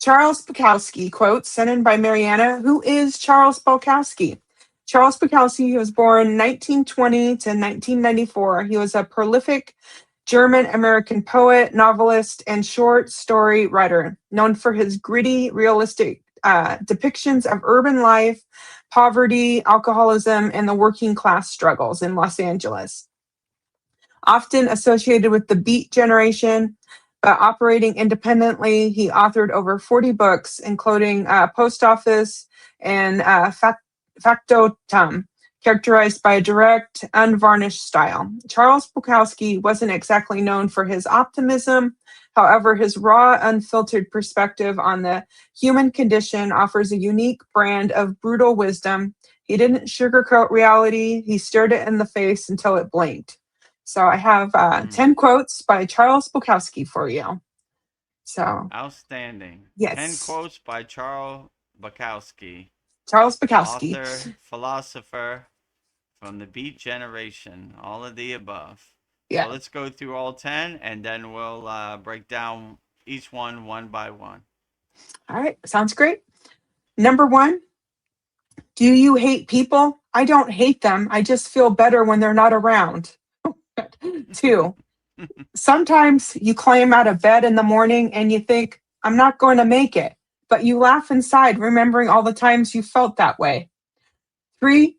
Charles Bukowski quote sent in by Mariana. Who is Charles Bukowski? Charles Bukowski was born 1920 to 1994. He was a prolific German American poet, novelist, and short story writer, known for his gritty, realistic depictions of urban life, poverty, alcoholism, and the working class struggles in Los Angeles. Often associated with the Beat Generation, but operating independently, he authored over 40 books, including Post Office and Factotum, characterized by a direct, unvarnished style. Charles Bukowski wasn't exactly known for his optimism. However, his raw, unfiltered perspective on the human condition offers a unique brand of brutal wisdom. He didn't sugarcoat reality, he stared it in the face until it blinked. So I have 10 quotes by Charles Bukowski for you. So, Outstanding. 10 yes, quotes by Charles Bukowski, Charles Bukowski. author, philosopher from the Beat Generation, all of the above. So Yeah. let's go through all 10 and then we'll break down each one by one. All right. Sounds great. Number one, do you hate people? I don't hate them. I just feel better when they're not around. Two, sometimes you climb out of bed in the morning and you think, I'm not going to make it, but you laugh inside, remembering all the times you felt that way. Three,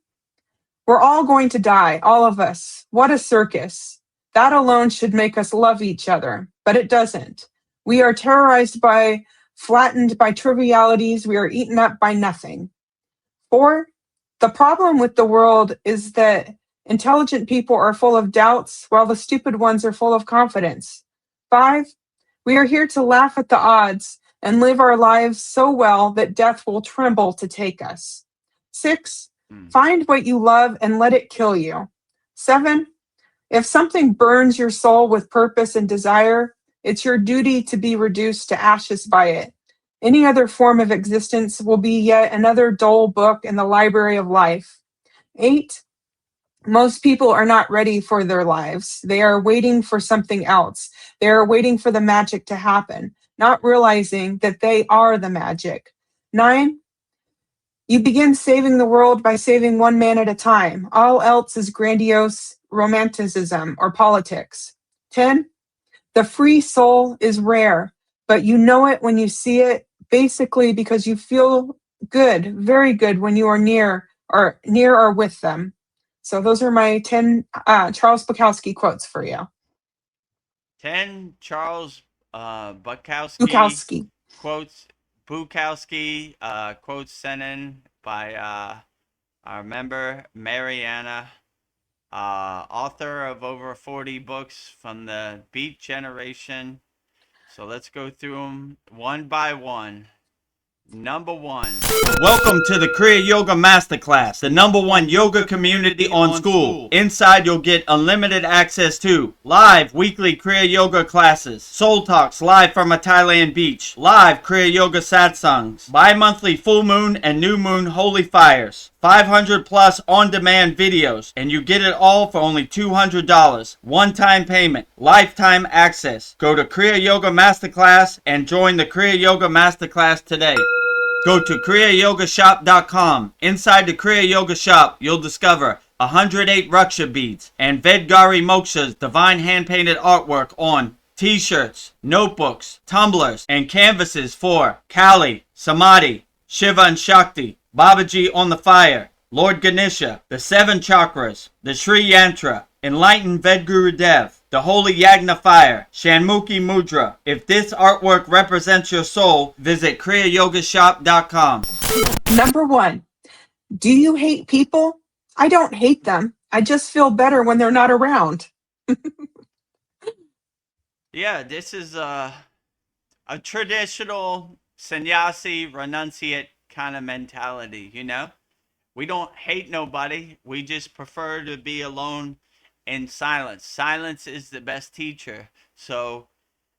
we're all going to die, all of us. What a circus. That alone should make us love each other, but it doesn't. We are terrorized by, flattened by trivialities. We are eaten up by nothing. Four, the problem with the world is that intelligent people are full of doubts while the stupid ones are full of confidence. Five, we are here to laugh at the odds and live our lives so well that death will tremble to take us. Six, find what you love and let it kill you. Seven, if something burns your soul with purpose and desire, it's your duty to be reduced to ashes by it. Any other form of existence will be yet another dull book in the library of life. Eight, most people are not ready for their lives. They are waiting for something else. They are waiting for the magic to happen, not realizing that they are the magic. Nine, you begin saving the world by saving one man at a time. All else is grandiose romanticism or politics. 10, the free soul is rare, but you know it when you see it, basically because you feel good, very good when you are near or with them. So those are my 10 Charles Bukowski quotes for you. 10 Charles Bukowski Bukowski. quotes. Quotes sent in by our member Mariana, author of over 40 books from the Beat Generation. So let's go through them one by one. Number one. Welcome to the Kriya Yoga Masterclass, the #1 yoga community on SKOOL. Inside you'll get unlimited access to live weekly Kriya Yoga classes, soul talks live from a Thailand beach, live Kriya Yoga satsangs, bi-monthly full moon and new moon holy fires, 500 plus on-demand videos, and you get it all for only $200. One-time payment, lifetime access. Go to Kriya Yoga Masterclass and join the Kriya Yoga Masterclass today. Go to kriyayogamasterclass.com. Inside the Kriya Yoga shop, you'll discover 108 Raksha beads and Vedgari Moksha's divine hand-painted artwork on t-shirts, notebooks, tumblers, and canvases for Kali, Samadhi, Shiva and Shakti, Babaji on the fire, Lord Ganesha, the 7 chakras, the Sri Yantra, Enlightened Vedguru Dev, the Holy Yagna Fire, Shanmukhi Mudra. If this artwork represents your soul, visit kriyayogashop.com. Number one, do you hate people? I don't hate them. I just feel better when they're not around. Yeah, this is a traditional sannyasi renunciate kind of mentality, you know? We don't hate nobody. We just prefer to be alone in silence. Silence is the best teacher. So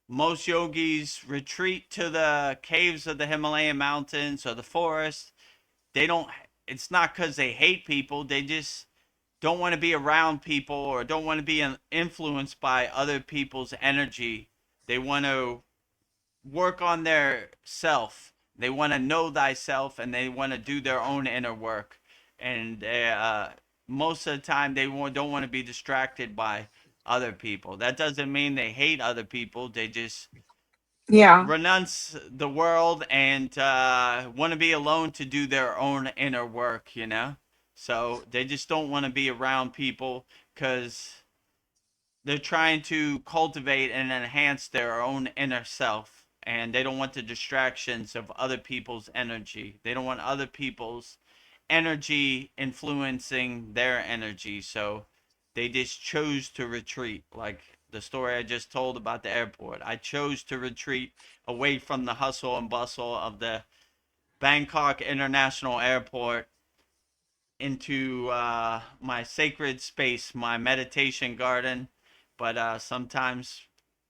most yogis retreat to the caves of the Himalayan mountains or the forest. They don't, it's not because they hate people. They just don't want to be around people or don't want to be influenced by other people's energy. They want to work on their self. They want to know thyself, and they want to do their own inner work. And most of the time, they don't want to be distracted by other people. That doesn't mean they hate other people. They just Yeah. renounce the world and want to be alone to do their own inner work, you know? So they just don't want to be around people because they're trying to cultivate and enhance their own inner self. And they don't want the distractions of other people's energy. They don't want other people's energy influencing their energy. So they just chose to retreat. Like the story I just told about the airport. I chose to retreat away from the hustle and bustle of the Bangkok International Airport into my sacred space, my meditation garden. But sometimes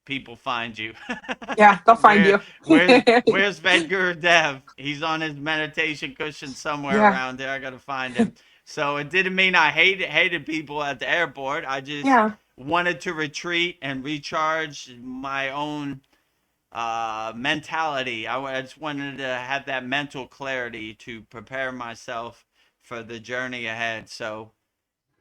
people find you. Yeah, they'll find Where you. where's Vedguru Dev? He's on his meditation cushion somewhere Yeah. around there. I gotta find him. So it didn't mean I hated people at the airport. I just Yeah. wanted to retreat and recharge my own mentality. I just wanted to have that mental clarity to prepare myself for the journey ahead. So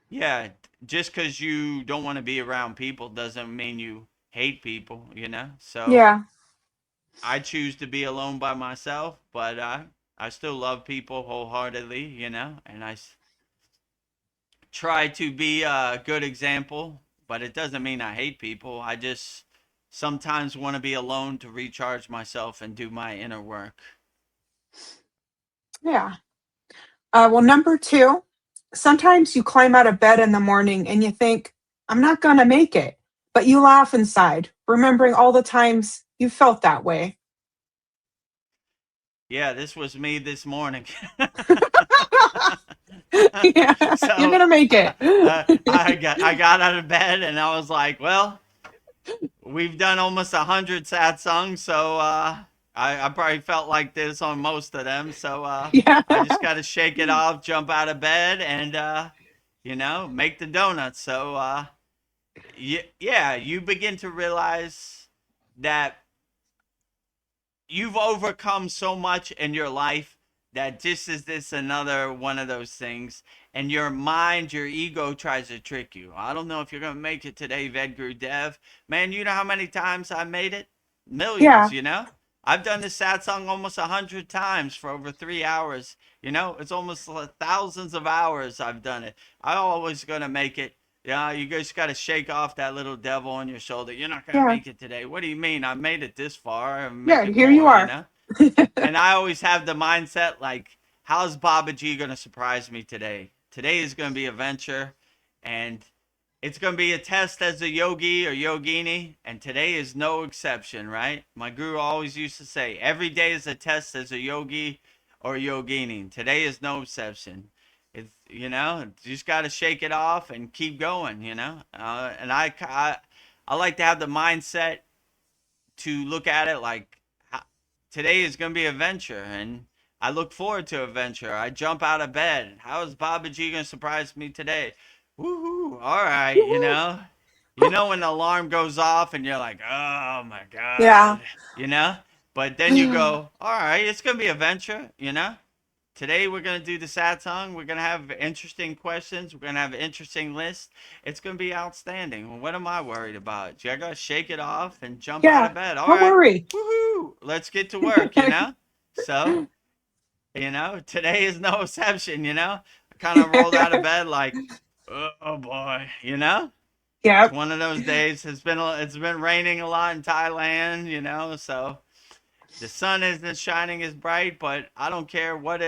yeah, just because you don't want to be around people doesn't mean you hate people, you know? So Yeah. I choose to be alone by myself, but I still love people wholeheartedly, you know? And try to be a good example, but it doesn't mean I hate people. I just sometimes want to be alone to recharge myself and do my inner work. Yeah. Well, number two, sometimes you climb out of bed in the morning and you think, I'm not going to make it. But you laugh inside, remembering all the times you felt that way. Yeah, this was me this morning. Yeah, you're So going to make it. I got out of bed and I was like, well, we've done almost 100 sad songs, so I probably felt like this on most of them. So Yeah. I just got to shake it off, jump out of bed, and make the donuts. So yeah, you begin to realize that you've overcome so much in your life that just is this another one of those things, and your mind, your ego tries to trick you. I don't know if you're gonna make it today, Vedguru Dev. Man, you know how many times I made it? Millions, Yeah. you know. I've done this sad song almost 100 times for over 3 hours. You know, it's almost thousands of hours I've done it. I always gonna make it. Yeah, you guys got to shake off that little devil on your shoulder. You're not gonna Yeah. make it today. What do you mean? I made it this far and make Yeah. it Here you more. You are. know. And I always have the mindset like, how's Baba G gonna surprise me today? Today is gonna be a venture, and it's gonna be a test as a yogi or yogini, and today is no exception, right? My guru always used to say, every day is a test as a yogi or yogini. Today is no exception. It's you just got to shake it off and keep going, and I like to have the mindset to look at it like today is going to be a venture, and I look forward to a venture. I jump out of bed. How is Baba G going to surprise me today? Woohoo! All right, Woohoo. when the alarm goes off and you're like, oh my Yeah. god, you know. But then you go, all right, it's going to be a venture, Today we're gonna do the sad song. We're gonna have interesting questions. We're gonna have an interesting list. It's gonna be outstanding. Well, what am I worried about? I gotta shake it off and jump out Yeah. of bed. All Don't right, worry. woohoo! Let's get to work. So today is no exception. I kind of rolled out of bed like, oh boy. It's Yep. one of those days. It's been raining a lot in Thailand. So the sun isn't shining as bright, but I don't care what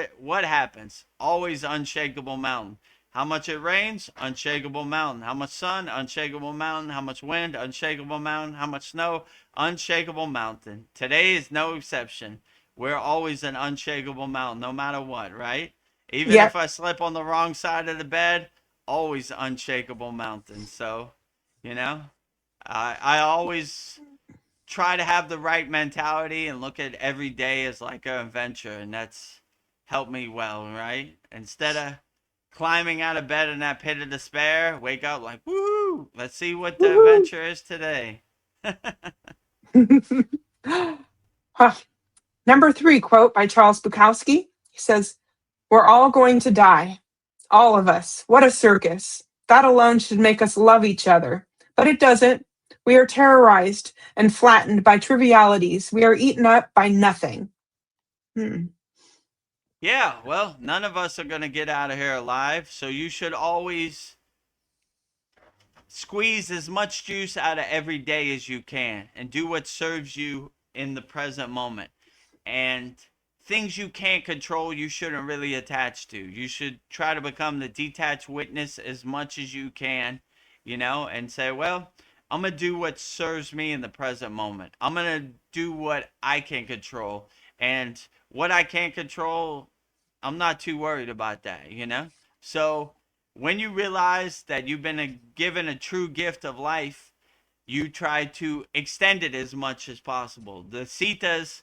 happens. Always unshakable mountain. How much it rains? Unshakable mountain. How much sun? Unshakable mountain. How much wind? Unshakable mountain. How much snow? Unshakable mountain. Today is no exception. We're always an unshakable mountain, no matter what, right? Even if Yep. I slip on the wrong side of the bed, always unshakable mountain. So, you know, I always try to have the right mentality and look at every day as like an adventure, and that's helped me well, right? Instead of climbing out of bed in that pit of despair, wake up like, woohoo, let's see what the Woohoo. adventure is today. Huh. Number 3 quote by Charles Bukowski. He says, "We're all going to die. All of us. What a circus. That alone should make us love each other. But it doesn't. We are terrorized and flattened by trivialities. We are eaten up by nothing." Hmm. Yeah, well, none of us are going to get out of here alive, so you should always squeeze as much juice out of every day as you can and do what serves you in the present moment. And things you can't control, you shouldn't really attach to. You should try to become the detached witness as much as you can, and say, well, I'm going to do what serves me in the present moment. I'm going to do what I can control. And what I can't control, I'm not too worried about that. So when you realize that you've been given a true gift of life, you try to extend it as much as possible. The Cetas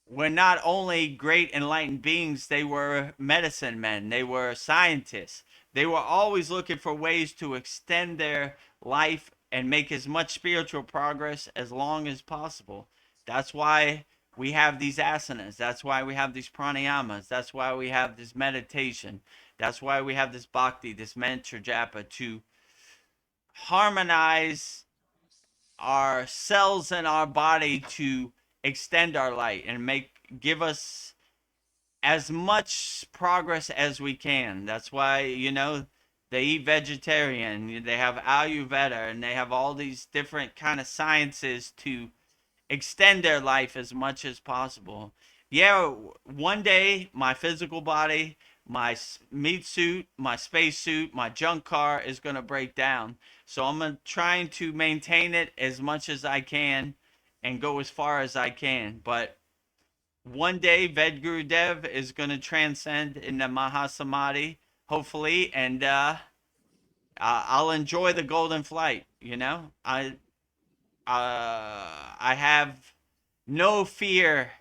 were not only great enlightened beings, they were medicine men, they were scientists. They were always looking for ways to extend their life and make as much spiritual progress as long as possible. That's why we have these asanas. That's why we have these pranayamas. That's why we have this meditation. That's why we have this bhakti, this mantra japa, to harmonize our cells in our body to extend our light and give us as much progress as we can. That's why, they eat vegetarian, they have Ayurveda, and they have all these different kind of sciences to extend their life as much as possible. Yeah, one day my physical body, my meat suit, my space suit, my junk car is going to break down. So I'm trying to maintain it as much as I can and go as far as I can. But one day Vedgurudev is going to transcend in the Mahasamadhi, hopefully, and I'll enjoy the golden flight. I have no fear.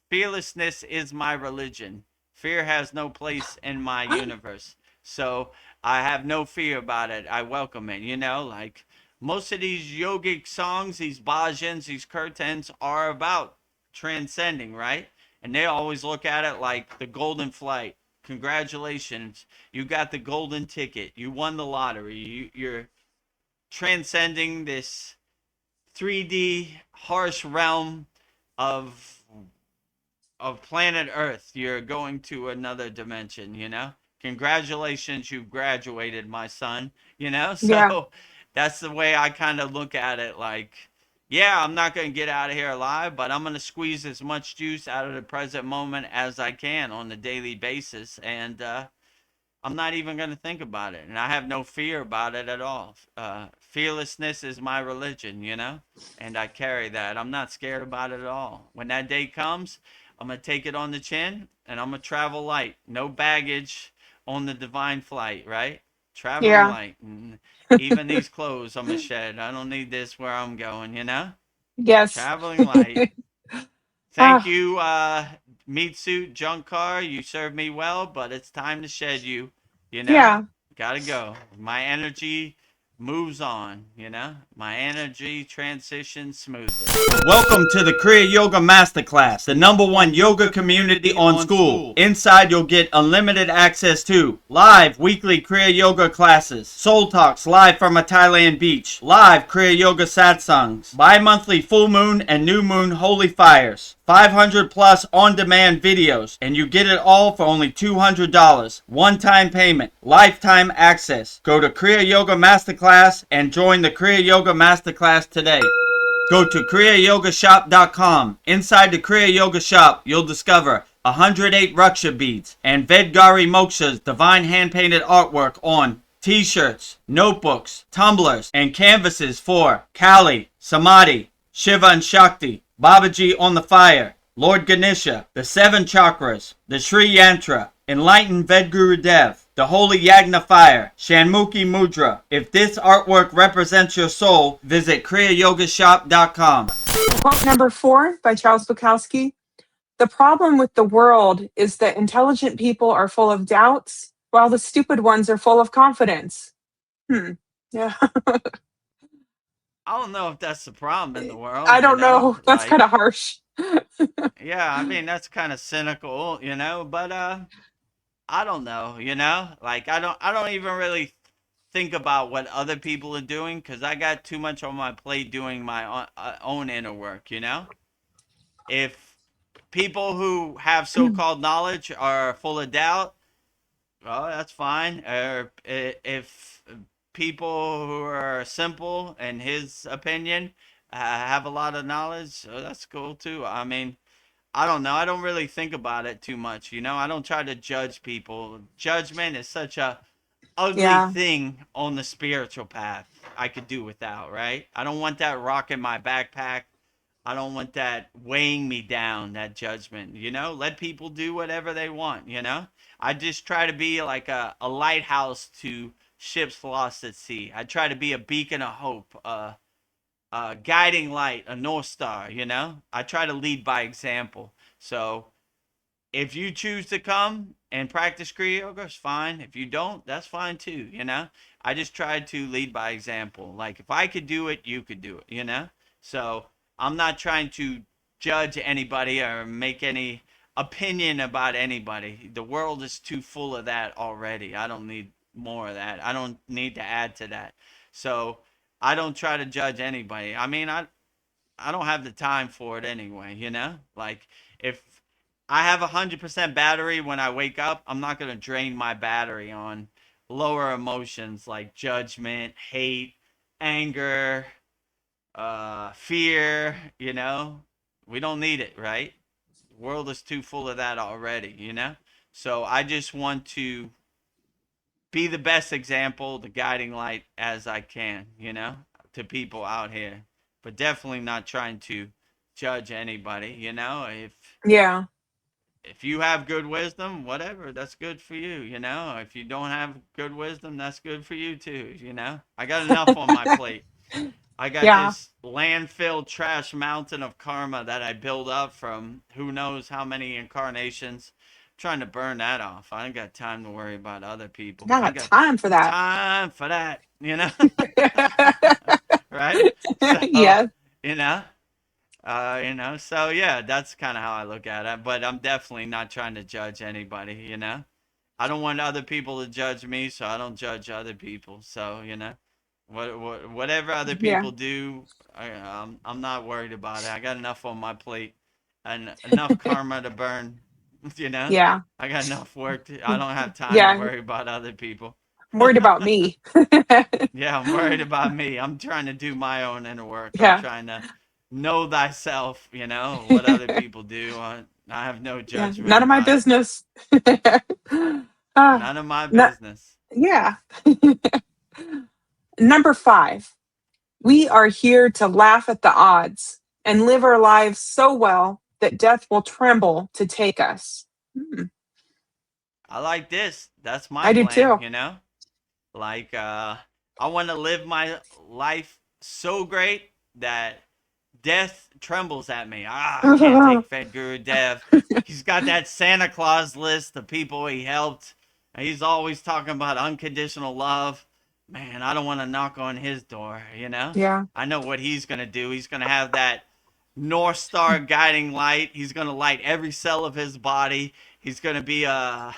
Fearlessness is my religion. Fear has no place in my universe. So I have no fear about it. I welcome it. Like most of these yogic songs, these bhajans, these kirtans are about transcending, right? And they always look at it like the golden flight. Congratulations, you got the golden ticket. You won the lottery. You're transcending this 3D harsh realm of planet Earth. You're going to another dimension. Congratulations, you've graduated, my son. Yeah. So that's the way I kind of look at it. Like, yeah, I'm not going to get out of here alive, but I'm going to squeeze as much juice out of the present moment as I can on a daily basis. And I'm not even going to think about it. And I have no fear about it at all. Fearlessness is my religion. And I carry that. I'm not scared about it at all. When that day comes, I'm going to take it on the chin and I'm going to travel light. No baggage on the divine flight, right? Traveling Yeah. light. And even these clothes I'm going to shed. I don't need this where I'm going. Yes. Traveling light. Thank Ah, you, meat suit junk car. You served me well, but it's time to shed you. You know, yeah. gotta go. My energy moves on. My energy transitions smoothly. Welcome to the Kriya Yoga Masterclass, the #1 yoga community on SKOOL. Inside, you'll get unlimited access to live weekly Kriya Yoga classes, soul talks live from a Thailand beach, live Kriya Yoga satsangs, bi-monthly full moon and new moon holy fires, 500 plus on-demand videos, and you get it all for only $200. One-time payment, lifetime access. Go to Kriya Yoga Masterclass and join the Kriya Yoga Masterclass today. Go to kriyayogamasterclass.com. Inside the Kriya Yoga shop, you'll discover 108 Raksha beads and Vedgari Moksha's divine hand-painted artwork on t-shirts, notebooks, tumblers, and canvases for Kali, Samadhi, Shiva and Shakti, Babaji on the fire, Lord Ganesha, the 7 chakras, the Sri Yantra, Enlightened Vedgurudev, the Holy Yagna Fire, Shanmukhi Mudra. If this artwork represents your soul, visit kriyayogashop.com. Quote number 4 by Charles Bukowski. "The problem with the world is that intelligent people are full of doubts, while the stupid ones are full of confidence." Hmm. Yeah. I don't know if that's the problem in the I world, don't know. That's kind like, of harsh. yeah, I mean, that's kind of cynical, but I don't know, like I don't even really think about what other people are doing because I got too much on my plate doing my own inner work, If people who have so-called knowledge are full of doubt, well, that's fine. Or if people who are simple, in his opinion, have a lot of knowledge, so that's cool too. I mean, I don't know. I don't really think about it too much, I don't try to judge people. Judgment is such a ugly Yeah. thing on the spiritual path. I could do without, right? I don't want that rock in my backpack. I don't want that weighing me down, that judgment, Let people do whatever they want. I just try to be like a lighthouse to ships lost at sea. I try to be a beacon of hope, a guiding light, a North Star. I try to lead by example. So if you choose to come and practice Kriya Yoga, it's fine. If you don't, that's fine too. I just tried to lead by example. Like if I could do it, you could do it. So I'm not trying to judge anybody or make any opinion about anybody. The world is too full of that already. I don't need more of that. I don't need to add to that. So I don't try to judge anybody. I mean, I don't have the time for it anyway. Like if I have 100% battery when I wake up, I'm not going to drain my battery on lower emotions like judgment, hate, anger, fear. We don't need it, right? The world is too full of that already. So I just want to be the best example, the guiding light as I can, to people out here. But definitely not trying to judge anybody. Yeah. If you have good wisdom, whatever, that's good for you. If you don't have good wisdom, that's good for you too. I got enough on my plate. I got Yeah. this landfill trash mountain of karma that I build up from who knows how many incarnations. I'm trying to burn that off. I ain't got time to worry about other people. Not I got got time for that. time for that. Right? So, Yeah. you know, so yeah, that's kind of how I look at it. But I'm definitely not trying to judge anybody. I don't want other people to judge me, so I don't judge other people. So whatever other Yeah. people do, I'm not worried about it. I got enough on my plate and enough karma to burn. You know, Yeah. I got enough work. I don't have time to Yeah. worry about other people. I'm worried about me. Yeah, I'm worried about me. I'm trying to do my own inner work. I'm Yeah. trying to know thyself, what other people do. I have no Yeah. judgment None of my about it. business. Ah, None of my no- business. yeah. Number 5. We are here to laugh at the odds and live our lives so well that death will tremble to take us. Hmm. I like this. That's my I do plan, too. Like I want to live my life so great that death trembles at me. I can't take Fed Guru Dev. He's got that Santa Claus list of people he helped. And he's always talking about unconditional love. Man, I don't want to knock on his door. Yeah. I know what he's going to do. He's going to have that North Star guiding light. He's going to light every cell of his body. He's going to be a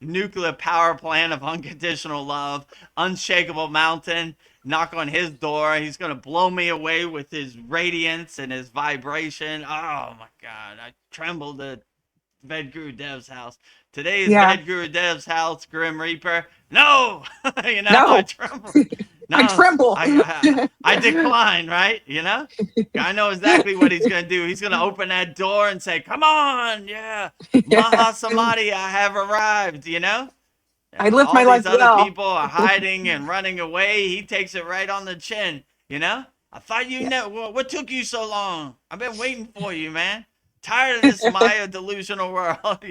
nuclear power plant of unconditional love, unshakable mountain. Knock on his door. He's going to blow me away with his radiance and his vibration. Oh my God. I trembled at Vedguru Dev's house. Today is Yeah. Vedguru Dev's house, Grim Reaper. No! I No, tremble. I No, tremble. I decline, right? I know exactly what he's gonna do. He's gonna open that door and say, "Come on, yeah, Yeah. Maha Samadhi, I have arrived." I live my All life these other well. people are hiding and running away. He takes it right on the chin. I thought you Yeah. know what took you so long. I've been waiting for you, man. Tired of this Maya delusional world.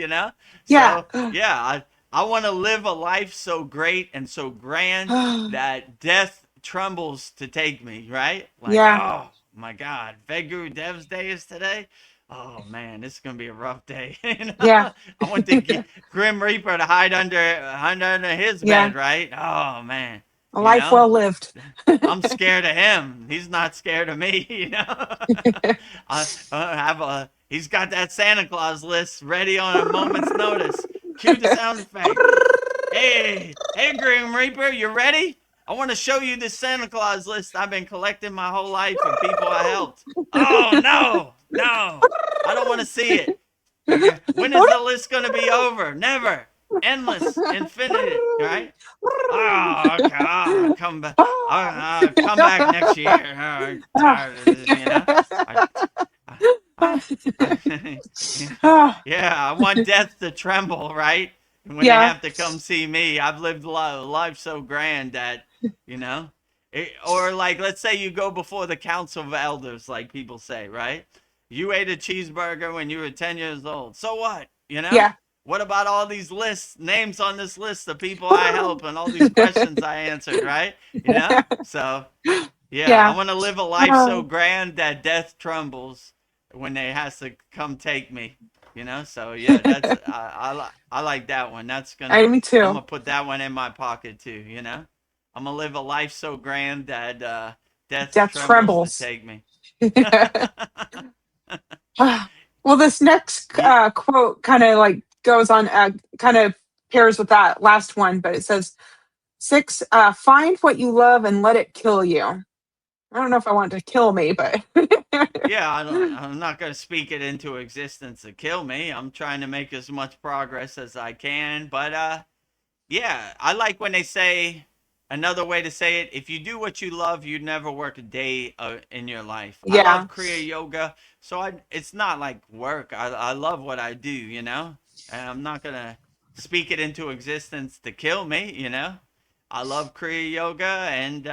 Yeah. So yeah, I want to live a life so great and so grand that death trembles to take me, right? Like, Yeah. oh my God, Veguru Dev's day is today. Oh man, this is gonna be a rough day. Yeah. I want the Grim Reaper to hide under his Yeah. bed, right? Oh man, A You life know, well lived. I'm scared of him. He's not scared of me. He's got that Santa Claus list ready on a moment's notice. Cue the sound effect. Hey, Grim Reaper, you ready? I want to show you this Santa Claus list I've been collecting my whole life of people I helped. Oh, no, no. I don't want to see it. When is the list going to be over? Never. Endless. Infinite. Right? Oh, okay. Come back. Come back next year. Oh, I'm tired of this, I, I, I, yeah, I want death to tremble, right? When they Yeah, have to come see me, I've lived life so grand that, you know, or like, let's say you go before the council of elders, like people say, right? You ate a cheeseburger when you were 10 years old. So what? yeah. What about all these lists, names on this list of people I help and all these questions I answered, right? So yeah, I Yeah. want to live a life so Oh, grand that death trembles when they has to come take me. So yeah, that's I like that one. me I'm too. gonna put that one in my pocket too. I'm gonna live a life so grand that death Death trembles to trembles. take me. Well, this next Ye- quote kind of like goes on, kind of pairs with that last one, but it says, six, find what you love and let it kill you. I don't know if I want it to kill me, but Yeah, I'm not going to speak it into existence to kill me. I'm trying to make as much progress as I can. But yeah, I like when they say another way to say it. If you do what you love, you never work a day in your life. I yeah, love Kriya yoga, so it's not like work. I love what I do, and I'm not going to speak it into existence to kill me. I love Kriya yoga, and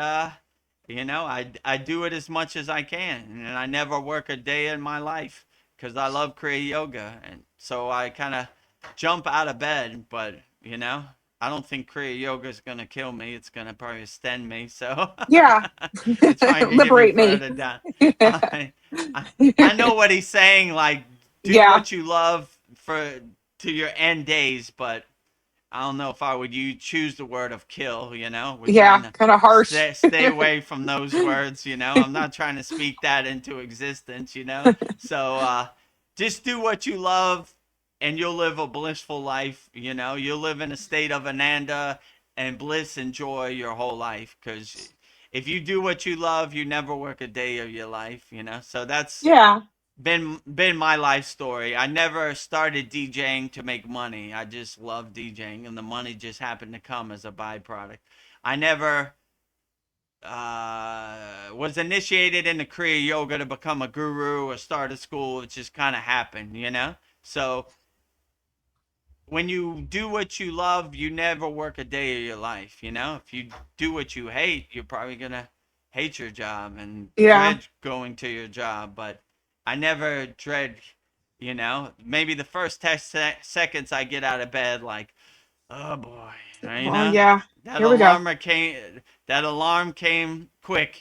I do it as much as I can, and I never work a day in my life because I love Kriya yoga, and so I kind of jump out of bed, but I don't think Kriya yoga is gonna kill me. It's gonna probably extend me, so yeah. it's trying to get me Liberate me. further down. I, I I know what he's saying. Like, do Yeah, what you love to your end days, but I don't know if I would you choose the word of kill. We're trying yeah. to Kind of harsh. stay away from those words. I'm not trying to speak that into existence. So just do what you love, and you'll live a blissful life. You'll live in a state of ananda and bliss and joy your whole life. Because if you do what you love, you never work a day of your life. So that's Yeah. been my life story. I never started DJing to make money. I just love DJing, and the money just happened to come as a byproduct. I never was initiated into Kriya yoga to become a guru or start a school. It just kind of happened. So when you do what you love, you never work a day of your life. If you do what you hate, you're probably gonna hate your job and Yeah. dread going to your job. But I never dread, maybe the first 10 seconds I get out of bed, like, oh boy, Oh, yeah. that Here we go. alarm came quick.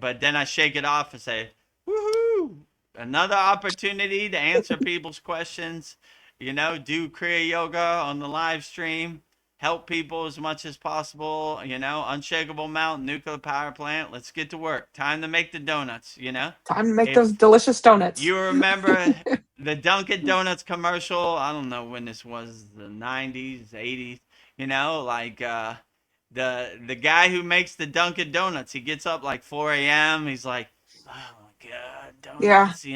But then I shake it off and say, woohoo! Another opportunity to answer people's questions. Do Kriya yoga on the live stream. Help people as much as possible. Unshakable Mountain Nuclear Power Plant. Let's get to work. Time to make the donuts. Time to make those If delicious donuts. you remember the Dunkin' Donuts commercial, I don't know when this was, the 90s, 80s, like the guy who makes the Dunkin' Donuts, he gets up like 4 a.m. He's like, oh my God, Yeah. donuts.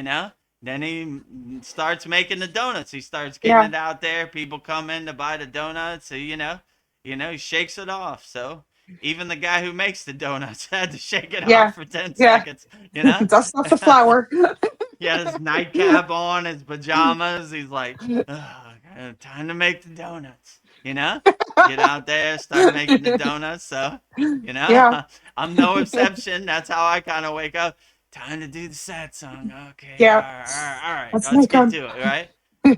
Then he starts making the donuts. He starts getting Yeah. it out there. People come in to buy the donuts. So, he shakes it off. So even the guy who makes the donuts had to shake it Yeah. off for 10 Yeah. seconds, you know? Dust off the flour. He had his nightcap on, his pajamas. He's like, oh, time to make the donuts. Get out there, start making the donuts. So, Yeah. I'm no exception. That's how I kind of wake up. Time to do the sad song. Okay, Yeah. all right. Let's Let's make get them. to it, right?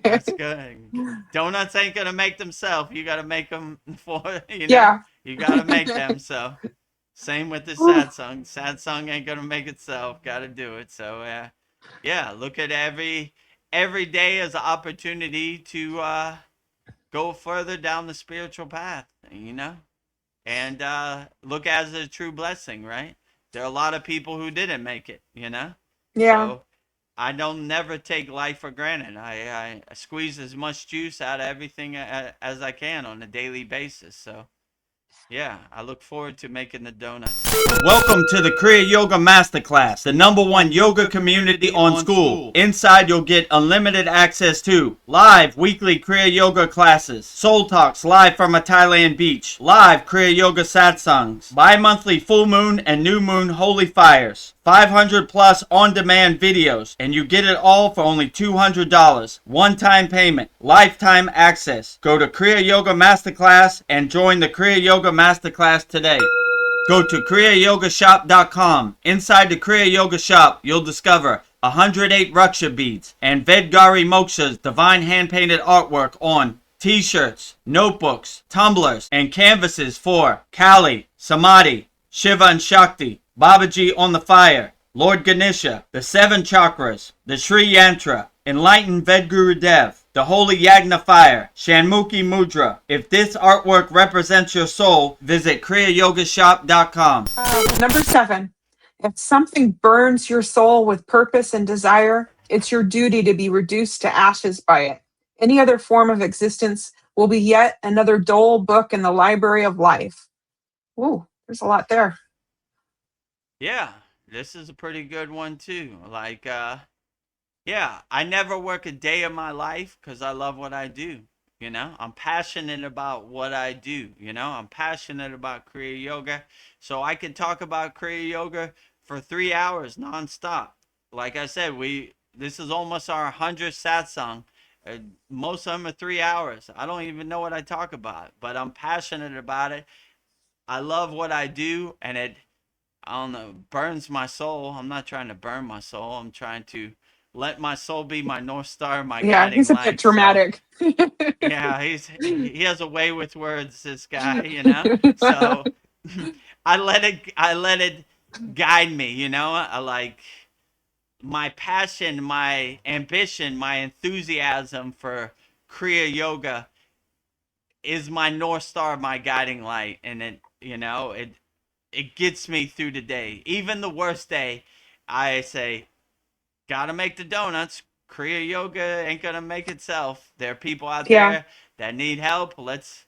Let's go. Donuts ain't gonna make themselves. You gotta make them for, Yeah. you gotta make them. So, same with the sad song. Sad song ain't gonna make itself. Gotta do it. So, yeah, look at every day as an opportunity to go further down the spiritual path. and look as a true blessing, right? There are a lot of people who didn't make it, you know? Yeah. So I don't never take life for granted. I squeeze as much juice out of everything as I can on a daily basis. So yeah, I look forward to making the donuts. Welcome to the Kriya Yoga Masterclass, the #1 yoga community on SKOOL. Inside, you'll get unlimited access to live weekly Kriya Yoga classes, soul talks live from a Thailand beach, live Kriya Yoga satsangs, bi-monthly full moon and new moon holy fires, 500 plus on-demand videos, and you get it all for only $200. One-time payment, lifetime access. Go to Kriya Yoga Masterclass and join the Kriya Yoga Masterclass today. Go to kriyayogamasterclass.com. Inside the Kriya Yoga shop, you'll discover 108 Raksha beads and Vedgari Moksha's divine hand-painted artwork on t-shirts, notebooks, tumblers, and canvases for Kali, Samadhi, Shiva and Shakti, Babaji on the fire, Lord Ganesha, the 7 chakras, the Sri Yantra, Enlightened Vedguru Dev, the Holy Yagna Fire, Shanmukhi Mudra. If this artwork represents your soul, visit kriyayogashop.com. Number 7, if something burns your soul with purpose and desire, it's your duty to be reduced to ashes by it. Any other form of existence will be yet another dull book in the library of life. Ooh, there's a lot there. Yeah, this is a pretty good one too. Like, yeah, I never work a day of my life because I love what I do. You know, I'm passionate about what I do. You know, I'm passionate about Kriya Yoga. So I can talk about Kriya Yoga for 3 hours nonstop. Like I said, this is almost our 100th satsang. Most of them are 3 hours. I don't even know what I talk about, but I'm passionate about it. I love what I do, and I don't know, burns my soul. I'm not trying to burn my soul. I'm trying to let my soul be my north star, my Yeah, guiding he's a bit light. So dramatic. yeah, he has a way with words, this guy, you know. So I let it guide me, you know. I like my passion, my ambition, my enthusiasm for Kriya Yoga is my north star, my guiding light, and it gets me through the day. Even the worst day, I say, gotta make the donuts. Kriya Yoga ain't gonna make itself. There are people out Yeah, there that need help. Let's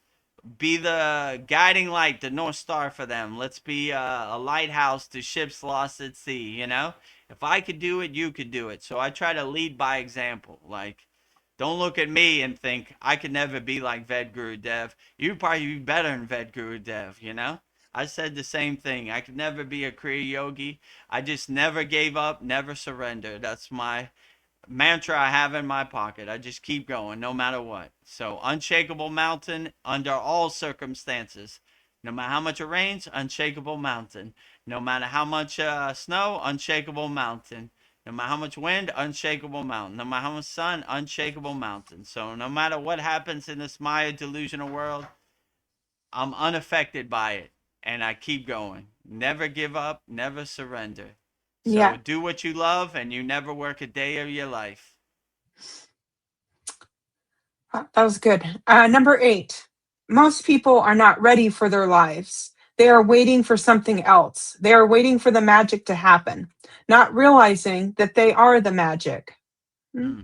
be the guiding light, the North Star for them. Let's be a lighthouse to ships lost at sea, you know? If I could do it, you could do it. So I try to lead by example. Like, don't look at me and think I could never be like Vedguru Dev. You'd probably be better than Vedguru Dev, you know? I said the same thing. I could never be a Kriya Yogi. I just never gave up, never surrendered. That's my mantra I have in my pocket. I just keep going no matter what. So, unshakable mountain under all circumstances. No matter how much it rains, unshakable mountain. No matter how much snow, unshakable mountain. No matter how much wind, unshakable mountain. No matter how much sun, unshakable mountain. So, no matter what happens in this Maya delusional world, I'm unaffected by it. And I keep going. Never give up, never surrender. So yeah, do what you love and you never work a day of your life. that was good. Number 8, most people are not ready for their lives. They are waiting for something else. They are waiting for the magic to happen, not realizing that they are the magic. Hmm? Hmm.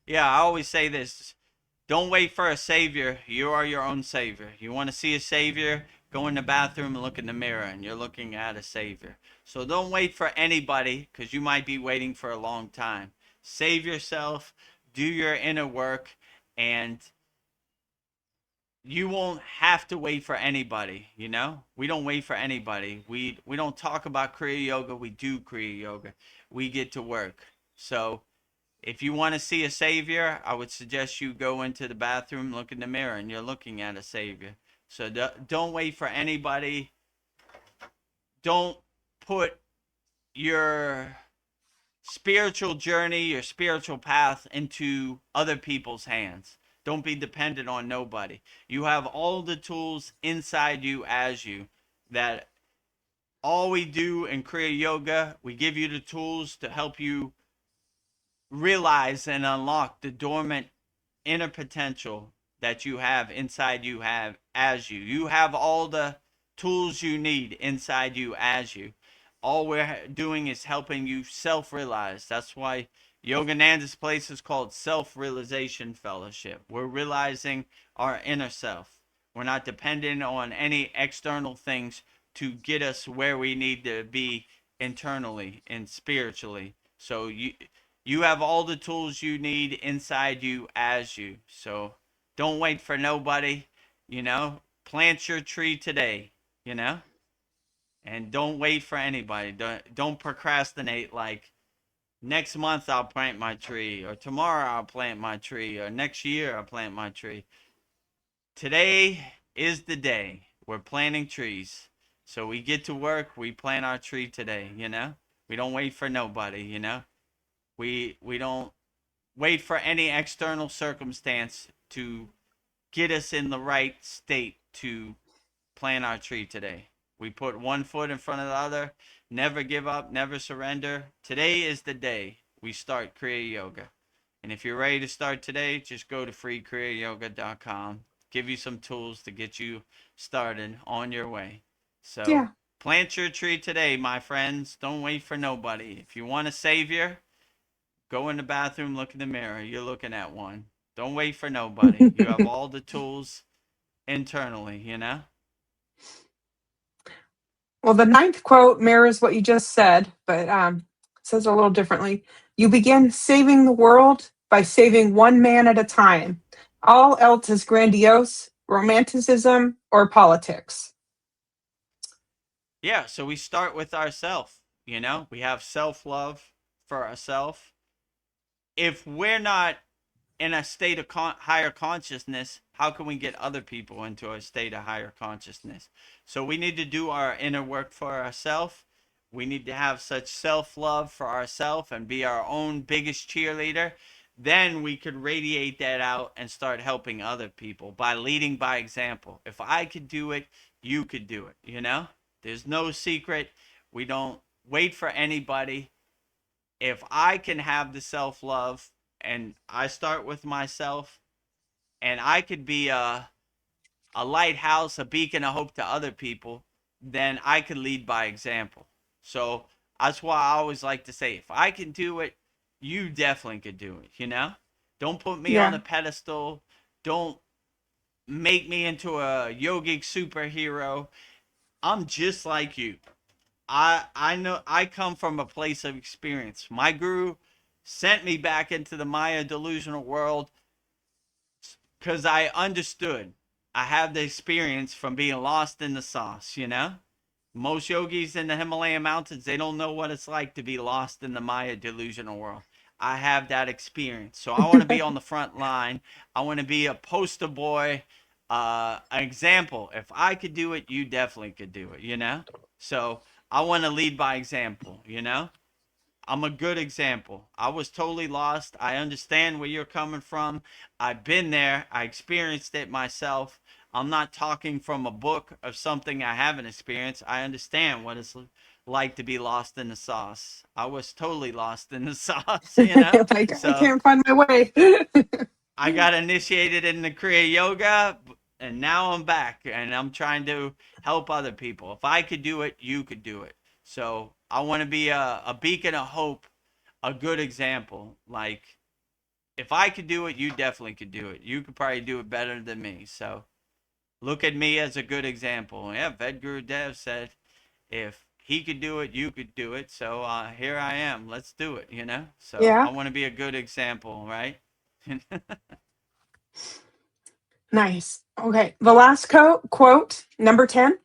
Yeah, I always say this. Don't wait for a savior. You are your own savior. You want to see a savior? Go in the bathroom and look in the mirror, and you're looking at a savior. So don't wait for anybody because you might be waiting for a long time. Save yourself, do your inner work, and you won't have to wait for anybody, you know? We don't wait for anybody. We don't talk about Kriya Yoga, we do Kriya Yoga. We get to work. So if you want to see a savior, I would suggest you go into the bathroom, look in the mirror, and you're looking at a savior. So don't wait for anybody. Don't put your spiritual journey, your spiritual path into other people's hands. Don't be dependent on nobody. You have all the tools inside you as you that all we do in Kriya Yoga, we give you the tools to help you realize and unlock the dormant inner potential that you have inside you have as you. You have all the tools you need inside you as you. All we're doing is helping you self-realize. That's why Yogananda's place is called Self-Realization Fellowship. We're realizing our inner self. We're not dependent on any external things to get us where we need to be internally and spiritually. So you have all the tools you need inside you as you. So don't wait for nobody, you know. Plant your tree today, you know? And don't wait for anybody. Don't procrastinate like next month I'll plant my tree, or tomorrow I'll plant my tree, or next year I'll plant my tree. Today is the day. We're planting trees. So we get to work, we plant our tree today, you know? We don't wait for nobody, you know? We don't wait for any external circumstance to get us in the right state to plant our tree today. We put one foot in front of the other, never give up, never surrender. Today is the day we start Kriya Yoga. And if you're ready to start today, just go to freekriyayogamasterclass.com. Give you some tools to get you started on your way. So Yeah. plant your tree today, my friends. Don't wait for nobody. If you want a savior, go in the bathroom, look in the mirror. You're looking at one. Don't wait for nobody. You have all the tools internally, you know? Well, the ninth quote mirrors what you just said, but says it a little differently. You begin saving the world by saving one man at a time. All else is grandiose, romanticism, or politics. Yeah, so we start with ourself, you know? We have self-love for ourselves. If we're not in a state of higher consciousness, how can we get other people into a state of higher consciousness? So we need to do our inner work for ourselves. We need to have such self-love for ourselves and be our own biggest cheerleader. Then we could radiate that out and start helping other people by leading by example. If I could do it, you could do it, you know? There's no secret. We don't wait for anybody. If I can have the self-love and I start with myself, and I could be a lighthouse, a beacon of hope to other people, then I could lead by example. So that's why I always like to say, if I can do it, you definitely could do it, you know? Don't put me on Yeah. a pedestal. Don't make me into a yogic superhero. I'm just like you. I know I come from a place of experience. My guru sent me back into the Maya delusional world because I understood. I have the experience from being lost in the sauce, you know? Most yogis in the Himalayan mountains, they don't know what it's like to be lost in the Maya delusional world. I have that experience. So I want to be on the front line. I want to be a poster boy, an example. If I could do it, you definitely could do it, you know? So I want to lead by example, you know? I'm a good example. I was totally lost. I understand where you're coming from. I've been there. I experienced it myself. I'm not talking from a book of something I haven't experienced. I understand what it's like to be lost in the sauce. I was totally lost in the sauce, you know? Like, I So can't find my way. I got initiated in the Kriya Yoga, and now I'm back, and I'm trying to help other people. If I could do it, you could do it. So I want to be a beacon of hope, a good example. Like, if I could do it, you definitely could do it. You could probably do it better than me. So look at me as a good example. Yeah, Vedguru Dev said, if he could do it, you could do it. So here I am. Let's do it, you know? So I Yeah. want to be a good example, right? Nice. Okay. The last quote, number 10.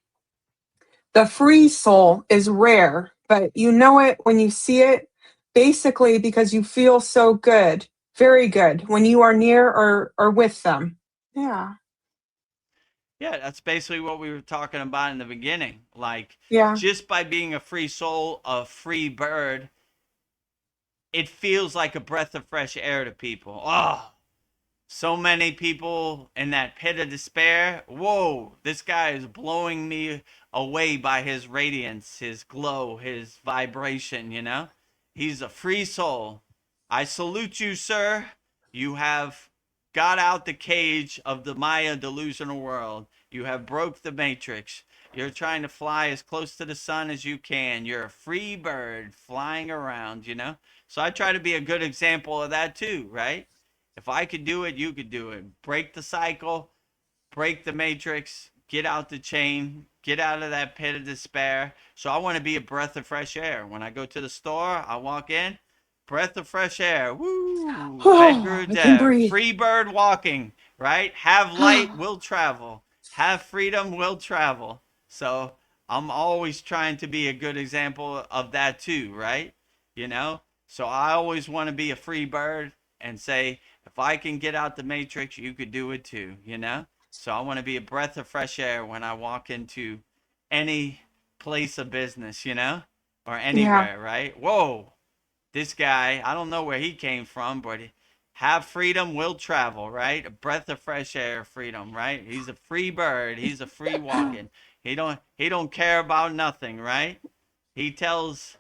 The free soul is rare, but you know it when you see it, basically because you feel so good, very good, when you are near or with them. Yeah. Yeah, that's basically what we were talking about in the beginning. Like, Yeah. just by being a free soul, a free bird, it feels like a breath of fresh air to people. Oh, so many people in that pit of despair. Whoa, this guy is blowing me away by his radiance, his glow, his vibration, you know? He's a free soul. I salute you, sir. You have got out the cage of the Maya delusional world. You have broke the matrix. You're trying to fly as close to the sun as you can. You're a free bird flying around, you know? So I try to be a good example of that too, right? If I could do it, you could do it. Break the cycle, break the matrix, get out the chain, get out of that pit of despair. So I want to be a breath of fresh air. When I go to the store, I walk in, breath of fresh air. Woo! Ved Oh, Guru I can Dev. breathe. Free bird walking, right? Have light, will travel. Have freedom, will travel. So I'm always trying to be a good example of that too, right? You know? So I always want to be a free bird and say, if I can get out the matrix, you could do it too, you know? So I want to be a breath of fresh air when I walk into any place of business, you know, or Yeah. anywhere, right? Whoa, this guy, I don't know where he came from, but have freedom, will travel, right? A breath of fresh air, freedom, right? He's a free bird. He's a free walking. He don't care about nothing, right? He tells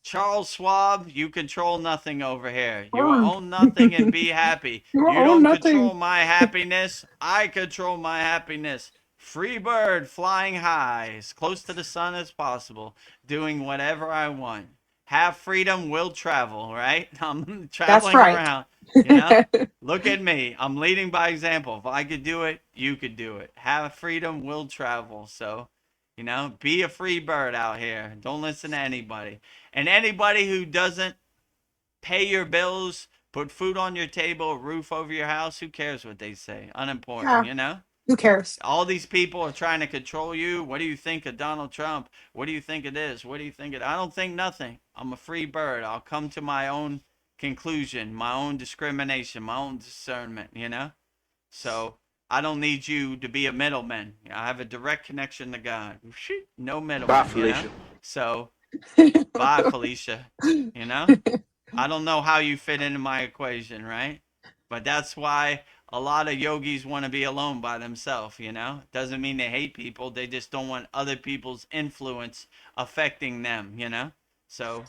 Charles Schwab, you control nothing over here. You will Earned. own nothing and be happy. You You own don't nothing. control my happiness. I control my happiness. Free bird flying high, as close to the sun as possible, doing whatever I want. Have freedom, will travel, right? I'm That's traveling right. around, you know? Look at me. I'm leading by example. If I could do it, you could do it. Have freedom, will travel. So, you know, be a free bird out here. Don't listen to anybody. And anybody who doesn't pay your bills, put food on your table, a roof over your house, who cares what they say? Unimportant, Yeah. you know? Who cares? All these people are trying to control you. What do you think of Donald Trump? What do you think of this? What do you think of I don't think nothing. I'm a free bird. I'll come to my own conclusion, my own discrimination, my own discernment, you know? So I don't need you to be a middleman. I have a direct connection to God. No Bye, middleman, you know? Felicia. So bye, Felicia. You know? I don't know how you fit into my equation, right? But that's why a lot of yogis want to be alone by themselves, you know? Doesn't mean they hate people. They just don't want other people's influence affecting them, you know? So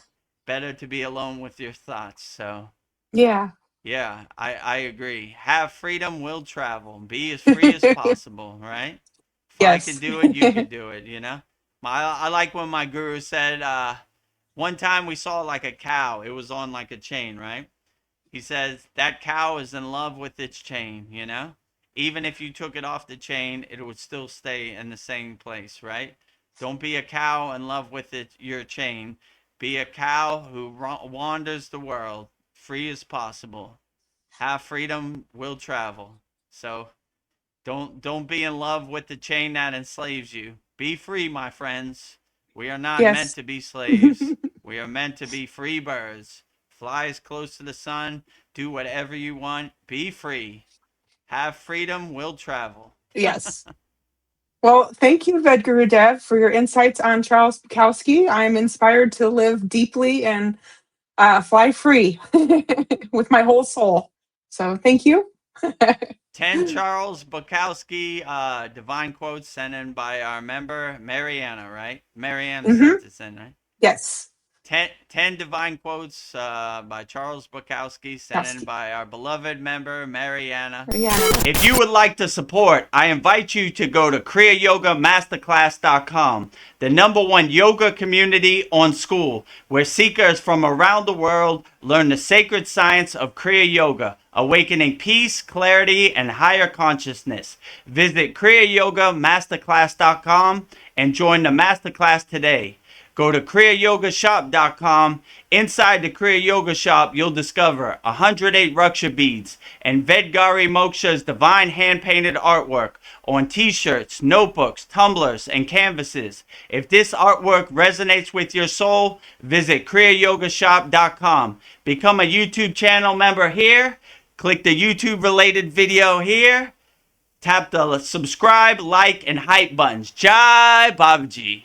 better to be alone with your thoughts. So Yeah. yeah, I agree. Have freedom, will travel. Be as free as possible, right? If I can Yes. do it, you can do it, you know? I like when my guru said, one time we saw like a cow. It was on like a chain, right? He says that cow is in love with its chain, you know? Even if you took it off the chain, it would still stay in the same place, right? Don't be a cow in love with your chain. Be a cow who wanders the world, free as possible. Have freedom, will travel. So don't be in love with the chain that enslaves you. Be free, my friends. We are not meant Yes. to be slaves. We are meant to be free birds. Fly as close to the sun. Do whatever you want. Be free. Have freedom, will travel. Yes. Well, thank you, Vedgurudev, for your insights on Charles Bukowski. I'm inspired to live deeply and fly free with my whole soul. So thank you. 10 Charles Bukowski divine quotes sent in by our member, Mariana, right? Mariana Hmm. sent this in, right? Yes. 10 divine quotes by Charles Bukowski sent in Bukowski. by our beloved member, Mariana. Mariana. If you would like to support, I invite you to go to kriyayogamasterclass.com, the #1 yoga community on SKOOL, where seekers from around the world learn the sacred science of Kriya Yoga, awakening peace, clarity, and higher consciousness. Visit kriyayogamasterclass.com and join the masterclass today. Go to kriyayogashop.com. Inside the Kriya Yoga Shop, you'll discover 108 Raksha beads and Vedgari Moksha's divine hand-painted artwork on t-shirts, notebooks, tumblers, and canvases. If this artwork resonates with your soul, visit kriyayogashop.com. Become a YouTube channel member here. Click the YouTube-related video here. Tap the subscribe, like, and hype buttons. Jai Babaji.